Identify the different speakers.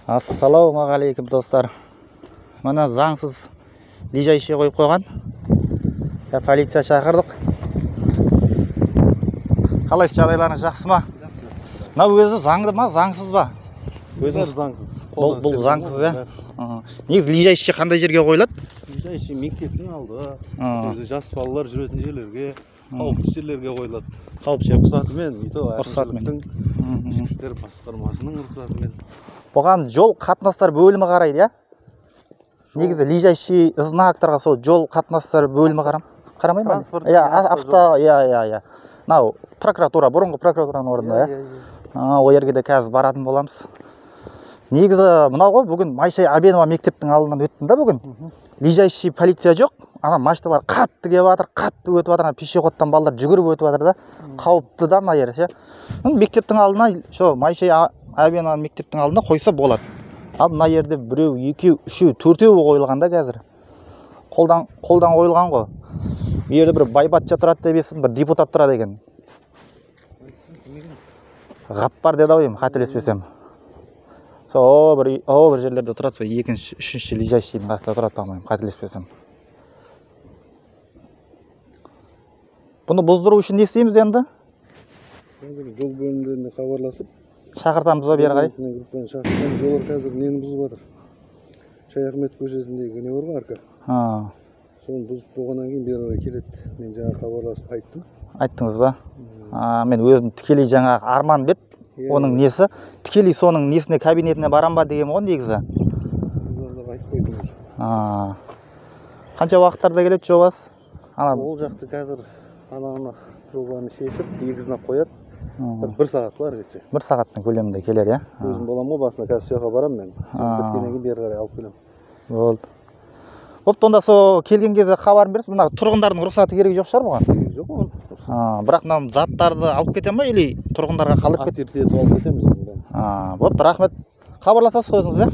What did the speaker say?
Speaker 1: Ассалаумағалейкум достар. Мына заңсыз лежайший қойып қойған. Полиция шақырдық. Қалайсыз, жағдайларыңыз жақсы ма? Мына өзі заңды ма, заңсыз ба?
Speaker 2: Өзіңіз заңсыз.
Speaker 1: Бұл заңсыз, иә? Негізі лежайший қандай жерге қойылады?
Speaker 2: Лежайший мектептің алды. Өзі жас балалар жүретін жерлерге, қауіпсіз жерлерге қойылады.
Speaker 1: Қауіпсіз
Speaker 2: рұқсатымен,
Speaker 1: рұқсатымен.
Speaker 2: Ішкі істер басқармасының рұқсатымен.
Speaker 1: Бұған жол қатынастар бөлімі қарайды, иә? Негізі лежайший знактарға сол жол қатынастар бөлімі қарамай ма? Иә. Мынау прокуратура, бұрынғы прокуратураның орнында, иә? Ол жерге де қазір баратын боламыз. Негізі мынау ғой, бүгін Майшай Абенова мектептің алдынан өттім да бүгін. Лежайший полиция жоқ. Ана машиналар қатты келіп жатыр, қатты өтіп жатыр, пешеходтан балалар жүгіріп өтіп жатыр да. Қауіпті да мына жер, ше. Мектептің алдына, шо Майшай Абенова мектептің алдына қойса болады. Ал мына жерде біреу, екеу, үшеу, төртеу қойылған да қазір. Қолдан қойылған ғой. Бұл жерде бір байбатша тұрады деп естідім, бір депутат тұрады екен. Ғаппар деді ау деймін, қателеспесем. Сол бір жерлерде тұрады, сол екінші, үшінші лежайшийдің қасында тұрады тамайым, қателеспесем. Бұны бұздыру үшін не істейміз енді?
Speaker 2: Жол бөлімдеріне хабарласып,
Speaker 1: шақыртамыз ба бері қарай?
Speaker 2: Шақыртамыз, жолдар қазір нені бұзып жатыр? Шаяхмет көшесіндегі не бар ғой, арка? Соны бұзып болғаннан кейін бері қарай келеді. Мен жаңа хабарласып айттым.
Speaker 1: Айттыңыз ба? Мен өзім тікелей жаңа арман бет, оның несі? Тікелей соның несіне, кабинетіне барам ба деген ғой негізі. Қанша уақыттарда келеді жобасы?
Speaker 2: Ол жақты қазір ананы жобаны шешіп, негізіне қояды. Бір сағат бар кетсе.
Speaker 1: Бір сағаттың көлемінде келеді, иә?
Speaker 2: Өзім боламын ғой, басына қазір сояққа барам мен. Біткеннен кейін бері қарай алып келем.
Speaker 1: Болды. Бопты, онда сол келген кезде хабарын бересіз. Мына тұрғындардың рұқсаты керегі жоқ шығар бұған?
Speaker 2: Керегі жоқ оған.
Speaker 1: Бірақ мына заттарды алып кете ма, или тұрғындарға қалып
Speaker 2: кетеді? Алып кетеміз.
Speaker 1: Бопты, рахмет. Хабарласасыз өзіңіз, иә?